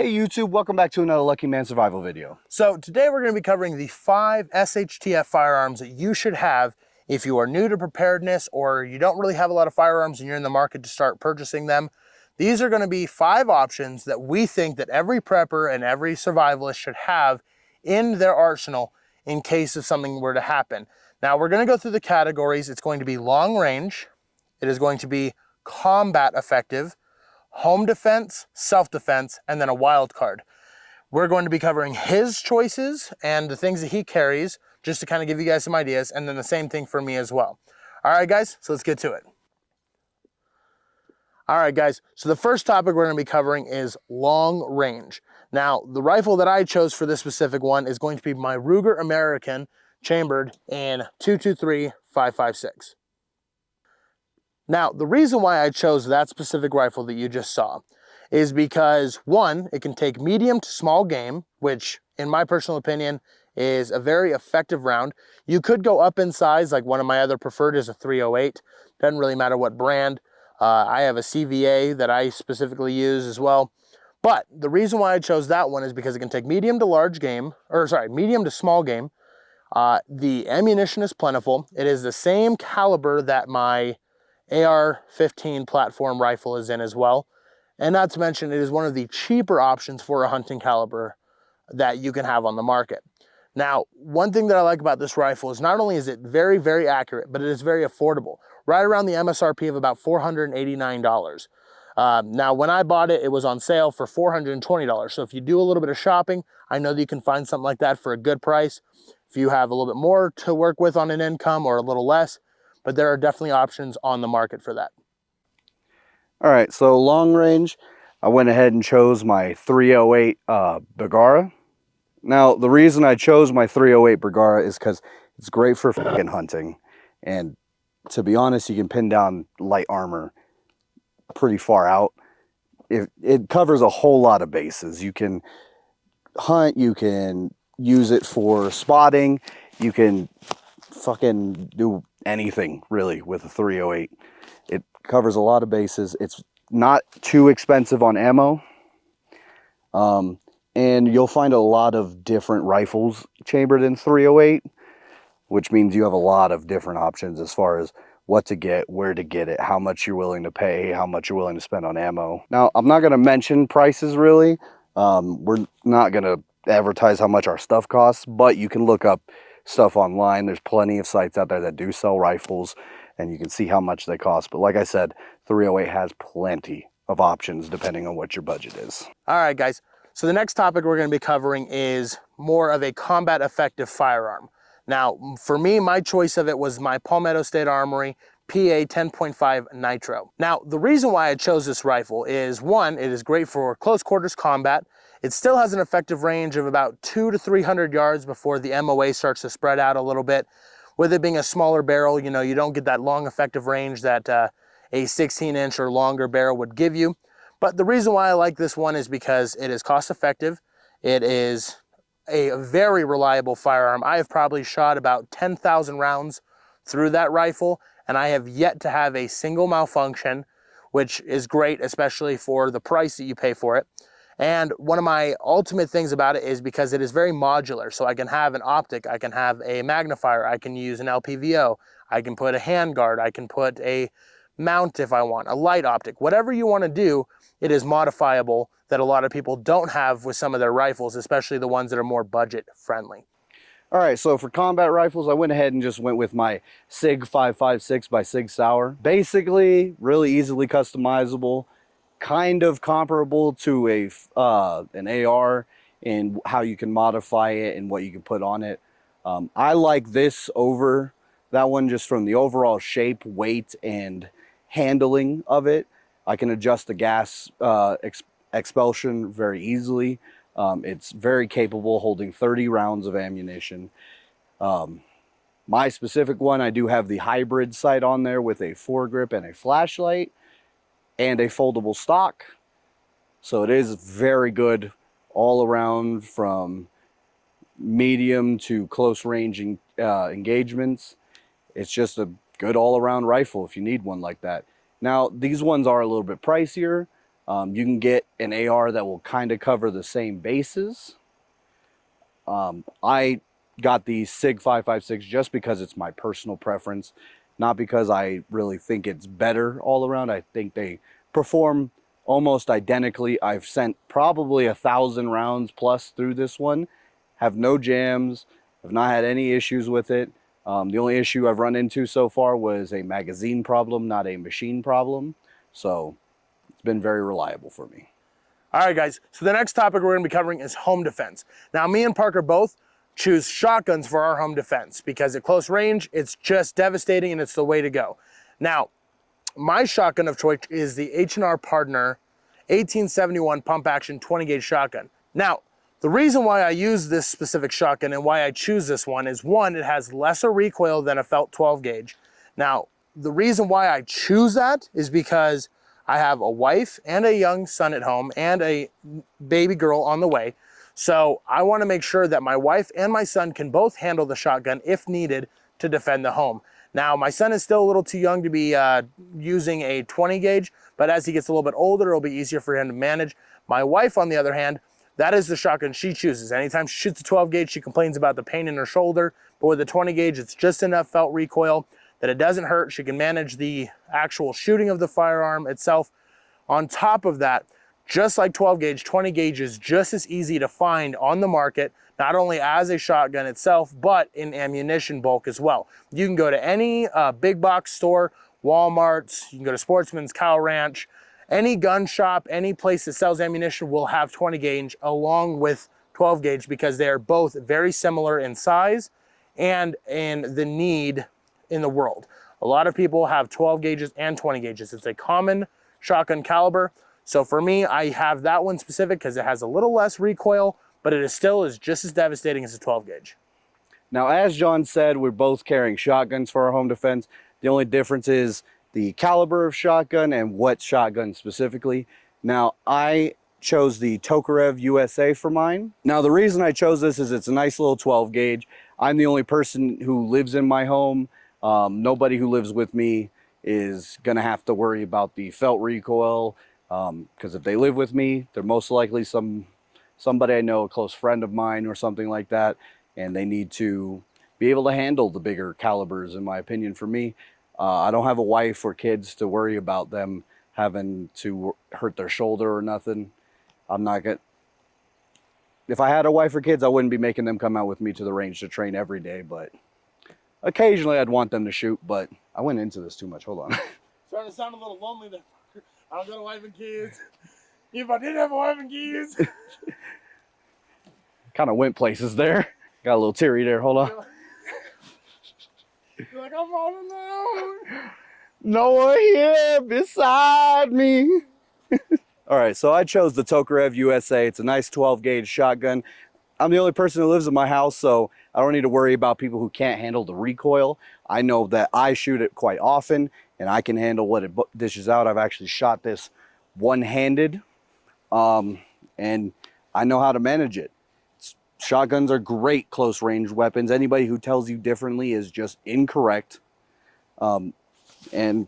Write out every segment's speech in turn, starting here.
Hey YouTube, welcome back to another Lucky Man Survival video. So today we're going to be covering the 5 SHTF firearms that you should have if you are new to preparedness or you don't really have a lot of firearms and you're in the market to start purchasing them. These are going to be 5 options that we think that every prepper and every survivalist should have in their arsenal in case of something were to happen. Now we're going to go through the categories. It's going to be long range, it is going to be combat effective, home defense, self-defense, and then a wild card. We're going to be covering his choices and the things that he carries, just to kind of give you guys some ideas, and then the same thing for me as well. All right, guys, so let's get to it. All right, guys, so the first topic we're going to be covering is long range. Now, the rifle that I chose for this specific one is going to be my Ruger American chambered in 223-556. Now, the reason why I chose that specific rifle that you just saw is because, one, it can take medium to small game, which, in my personal opinion, is a very effective round. You could go up in size, like one of my other preferred is a 308. Doesn't really matter what brand. I have a CVA that I specifically use as well. But the reason why I chose that one is because it can take medium to large game, or sorry, medium to small game. The ammunition is plentiful. It is the same caliber that my AR-15 platform rifle is in as well. And not to mention, it is one of the cheaper options for a hunting caliber that you can have on the market. Now, one thing that I like about this rifle is not only is it very, very accurate, but it is very affordable. Right around the MSRP of about $489. Now, when I bought it, it was on sale for $420. So if you do a little bit of shopping, I know that you can find something like that for a good price. If you have a little bit more to work with on an income or a little less, but there are definitely options on the market for that. All right, so long range, I went ahead and chose my 308 Bergara. Now, the reason I chose my 308 Bergara is because it's great for fucking hunting. And to be honest, you can pin down light armor pretty far out. It covers a whole lot of bases. You can hunt, you can use it for spotting, you can fucking do anything really with a 308. It covers a lot of bases. It's not too expensive on ammo. And you'll find a lot of different rifles chambered in 308, which means you have a lot of different options as far as what to get, where to get it, how much you're willing to pay, how much you're willing to spend on ammo. Now, I'm not going to mention prices really. We're not going to advertise how much our stuff costs, but you can look up stuff online. There's plenty of sites out there that do sell rifles, and you can see how much they cost. But like I said, 308 has plenty of options depending on what your budget is. All right, guys. So the next topic we're going to be covering is more of a combat effective firearm. Now, for me, my choice of it was my Palmetto State Armory PA 10.5 Nitro. Now, the reason why I chose this rifle is, one, it is great for close quarters combat. It still has an effective range of about 200 to 300 yards before the MOA starts to spread out a little bit. With it being a smaller barrel, you know, you don't get that long effective range that a 16-inch or longer barrel would give you. But the reason why I like this one is because it is cost effective. It is a very reliable firearm. I have probably shot about 10,000 rounds through that rifle, and I have yet to have a single malfunction, which is great, especially for the price that you pay for it. And one of my ultimate things about it is because it is very modular. So I can have an optic, I can have a magnifier, I can use an LPVO, I can put a handguard, I can put a mount if I want, a light optic, whatever you want to do, it is modifiable that a lot of people don't have with some of their rifles, especially the ones that are more budget friendly. All right, so for combat rifles, I went ahead and just went with my SIG 556 by Sig Sauer. Basically, really easily customizable, kind of comparable to an AR in how you can modify it and what you can put on it. I like this over that one just from the overall shape, weight, and handling of it. I can adjust the gas expulsion very easily. It's very capable, holding 30 rounds of ammunition. My specific one, I do have the hybrid sight on there with a foregrip and a flashlight and a foldable stock. So it is very good all around from medium to close range engagements. It's just a good all-around rifle if you need one like that. Now, these ones are a little bit pricier. You can get an AR that will kind of cover the same bases. I got the SIG 5.56 just because it's my personal preference, not because I really think it's better all around. I think they perform almost identically. I've sent probably 1,000 rounds plus through this one, have no jams, have not had any issues with it. The only issue I've run into so far was a magazine problem, not a machine problem. So it's been very reliable for me. All right, guys, so the next topic we're gonna be covering is home defense. Now, me and Parker both choose shotguns for our home defense because at close range, it's just devastating and it's the way to go. Now, my shotgun of choice is the H&R Partner 1871 pump action 20 gauge shotgun. Now, the reason why I use this specific shotgun and why I choose this one is one, it has lesser recoil than a felt 12 gauge. Now, the reason why I choose that is because I have a wife and a young son at home and a baby girl on the way. So I want to make sure that my wife and my son can both handle the shotgun if needed to defend the home. Now, my son is still a little too young to be using a 20 gauge, but as he gets a little bit older, it'll be easier for him to manage. My wife, on the other hand, that is the shotgun she chooses. Anytime she shoots a 12 gauge, she complains about the pain in her shoulder, but with the 20 gauge, it's just enough felt recoil that it doesn't hurt. She can manage the actual shooting of the firearm itself. On top of that, just like 12 gauge, 20 gauge is just as easy to find on the market, not only as a shotgun itself, but in ammunition bulk as well. You can go to any big box store, Walmart, you can go to Sportsman's, Cow Ranch, any gun shop, any place that sells ammunition will have 20 gauge along with 12 gauge because they are both very similar in size and in the need in the world. A lot of people have 12 gauges and 20 gauges. It's a common shotgun caliber. So for me, I have that one specific because it has a little less recoil, but it is still just as devastating as a 12 gauge. Now, as John said, we're both carrying shotguns for our home defense. The only difference is the caliber of shotgun and what shotgun specifically. Now, I chose the Tokarev USA for mine. Now, the reason I chose this is it's a nice little 12 gauge. I'm the only person who lives in my home. Nobody who lives with me is gonna have to worry about the felt recoil, because if they live with me, they're most likely somebody I know, a close friend of mine or something like that, and they need to be able to handle the bigger calibers, in my opinion. For me, I don't have a wife or kids to worry about them having to hurt their shoulder or nothing. I'm not gonna, if I had a wife or kids, I wouldn't be making them come out with me to the range to train every day, but occasionally I'd want them to shoot. But I went into this too much, hold on. Starting to sound a little lonely there. I don't got a wife and kids. If I did have a wife and kids. Kind of went places there. Got a little teary there, hold on. You're like, I'm all alone. No one here beside me. All right, so I chose the Tokarev USA. It's a nice 12 gauge shotgun. I'm the only person who lives in my house, so I don't need to worry about people who can't handle the recoil. I know that I shoot it quite often and I can handle what it dishes out. I've actually shot this one-handed, and I know how to manage it. Shotguns are great close range weapons. Anybody who tells you differently is just incorrect. And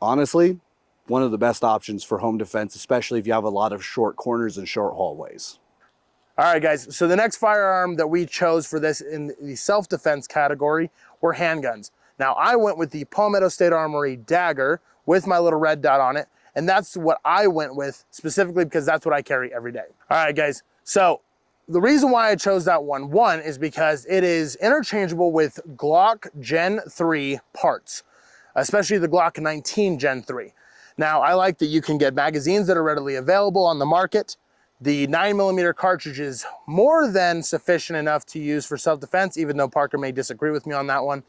honestly, one of the best options for home defense, especially if you have a lot of short corners and short hallways. All right, guys, so the next firearm that we chose for this in the self-defense category were handguns. Now, I went with the Palmetto State Armory Dagger with my little red dot on it, and that's what I went with specifically because that's what I carry every day. All right, guys, so the reason why I chose that one is because it is interchangeable with Glock Gen 3 parts, especially the Glock 19 Gen 3. Now, I like that you can get magazines that are readily available on the market. The 9mm cartridge is more than sufficient enough to use for self-defense, even though Parker may disagree with me on that one.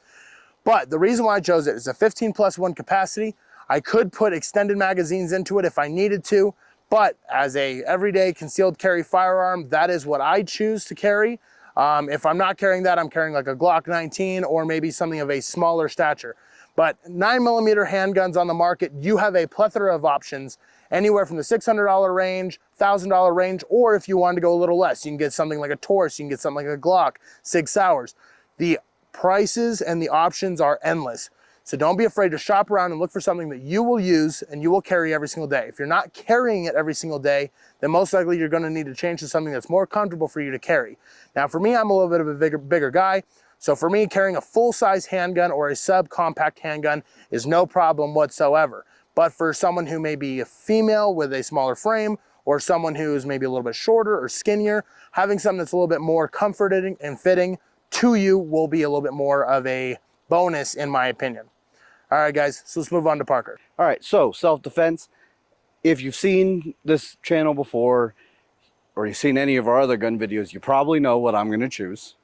But the reason why I chose it is a 15+1 capacity. I could put extended magazines into it if I needed to, but as a everyday concealed carry firearm, that is what I choose to carry. If I'm not carrying that, I'm carrying like a Glock 19 or maybe something of a smaller stature. But 9mm handguns on the market, you have a plethora of options, anywhere from the $600 range, $1,000 range, or if you wanted to go a little less, you can get something like a Taurus, you can get something like a Glock, Sig Sauers. The prices and the options are endless. So don't be afraid to shop around and look for something that you will use and you will carry every single day. If you're not carrying it every single day, then most likely you're going to need to change to something that's more comfortable for you to carry. Now for me, I'm a little bit of a bigger guy. So for me, carrying a full-size handgun or a subcompact handgun is no problem whatsoever. But for someone who may be a female with a smaller frame, or someone who's maybe a little bit shorter or skinnier, having something that's a little bit more comforting and fitting to you will be a little bit more of a bonus in my opinion. All right, guys, so let's move on to Parker. All right, so self-defense. If you've seen this channel before, or you've seen any of our other gun videos, you probably know what I'm going to choose,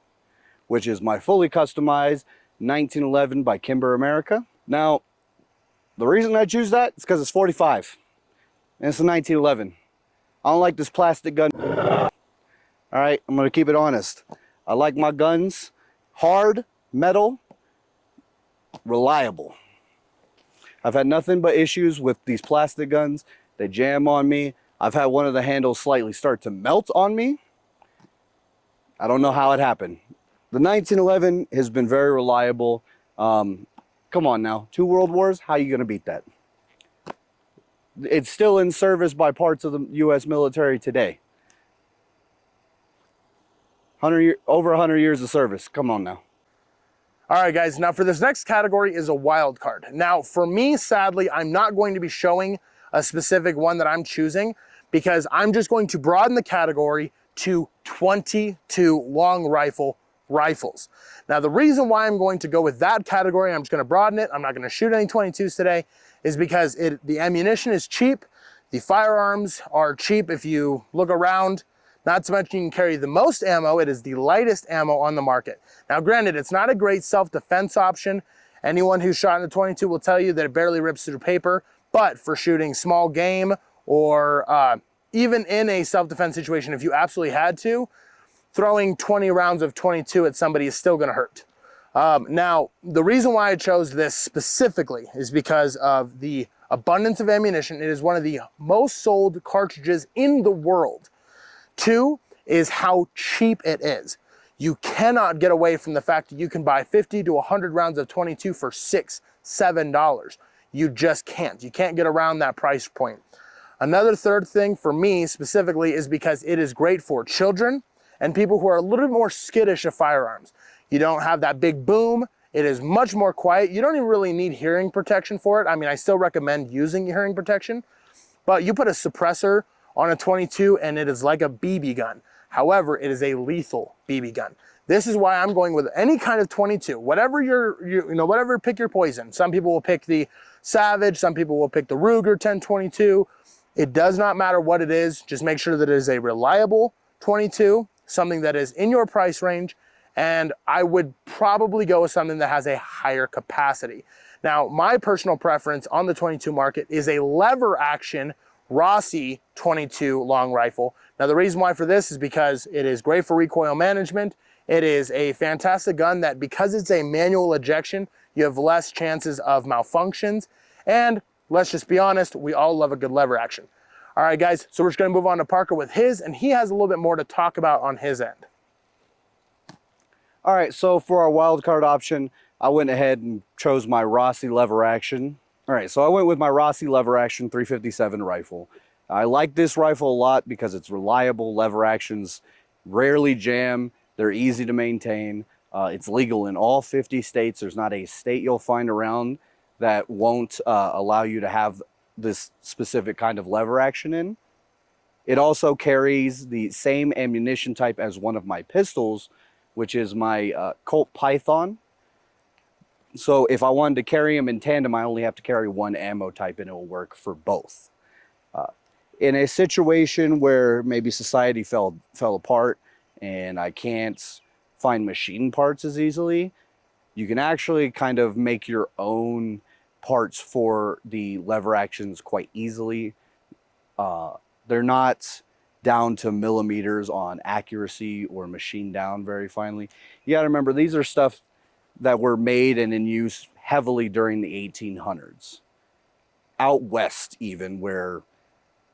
which is my fully customized 1911 by Kimber America. Now, the reason I choose that is because it's 45, and it's a 1911. I don't like this plastic gun. All right, I'm going to keep it honest. I like my guns hard, metal, reliable. I've had nothing but issues with these plastic guns. They jam on me. I've had one of the handles slightly start to melt on me. I don't know how it happened. The 1911 has been very reliable. Come on now, 2 world wars, how are you going to beat that? It's still in service by parts of the U.S. military today. Over 100 years of service. Come on now. All right, guys, now for this next category is a wild card. Now, for me, sadly, I'm not going to be showing a specific one that I'm choosing because I'm just going to broaden the category to 22 long rifles. Now, the reason why I'm going to go with that category, I'm just going to broaden it, I'm not going to shoot any 22s today, is because the ammunition is cheap, the firearms are cheap if you look around. Not to mention you can carry the most ammo, it is the lightest ammo on the market. Now granted, it's not a great self-defense option. Anyone who's shot in a 22 will tell you that it barely rips through paper, but for shooting small game or even in a self-defense situation, if you absolutely had to, throwing 20 rounds of 22 at somebody is still gonna hurt. Now, the reason why I chose this specifically is because of the abundance of ammunition. It is one of the most sold cartridges in the world. 2 is how cheap it is. You cannot get away from the fact that you can buy 50 to 100 rounds of 22 for $6, $7. You just can't. You can't get around that price point. Another third thing for me specifically is because it is great for children and people who are a little bit more skittish of firearms. You don't have that big boom. It is much more quiet. You don't even really need hearing protection for it. I mean, I still recommend using hearing protection, but you put a suppressor on a 22 and it is like a BB gun. However, it is a lethal BB gun. This is why I'm going with any kind of 22, whatever whatever, pick your poison. Some people will pick the Savage, some people will pick the Ruger 1022. It does not matter what it is, just make sure that it is a reliable 22, something that is in your price range, and I would probably go with something that has a higher capacity. Now, my personal preference on the 22 market is a lever action Rossi 22 long rifle. Now, the reason why for this is because it is great for recoil management. It is a fantastic gun that, because it's a manual ejection, you have less chances of malfunctions. And let's just be honest, we all love a good lever action. All right, guys, so we're just gonna move on to Parker with his, and he has a little bit more to talk about on his end. All right, so for our wild card option, I went ahead and chose my Rossi lever action. All right, so I went with my Rossi lever action 357 rifle. I like this rifle a lot because it's reliable. Lever actions rarely jam. They're easy to maintain. It's legal in all 50 states. There's not a state you'll find around that won't allow you to have this specific kind of lever action in. It also carries the same ammunition type as one of my pistols, which is my Colt Python. So if I wanted to carry them in tandem, I only have to carry one ammo type and it will work for both. In a situation where maybe society fell apart and I can't find machine parts as easily, you can actually kind of make your own parts for the lever actions quite easily. They're not down to millimeters on accuracy or machine down very finely. You got to remember, these are stuff that were made and in use heavily during the 1800s. Out west even, where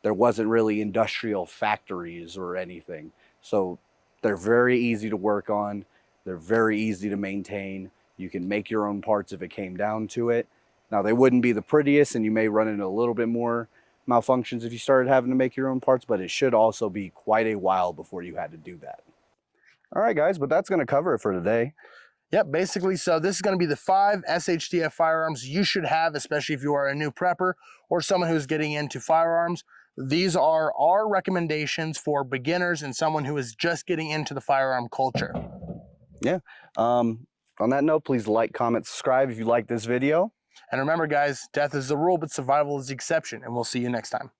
there wasn't really industrial factories or anything. So they're very easy to work on. They're very easy to maintain. You can make your own parts if it came down to it. Now, they wouldn't be the prettiest, and you may run into a little bit more malfunctions if you started having to make your own parts, but it should also be quite a while before you had to do that. All right, guys, but that's going to cover it for today. Yep, basically, so this is going to be the 5 SHTF firearms you should have, especially if you are a new prepper or someone who's getting into firearms. These are our recommendations for beginners and someone who is just getting into the firearm culture. Yeah. On that note, please like, comment, subscribe if you like this video. And remember, guys, death is the rule, but survival is the exception, and we'll see you next time.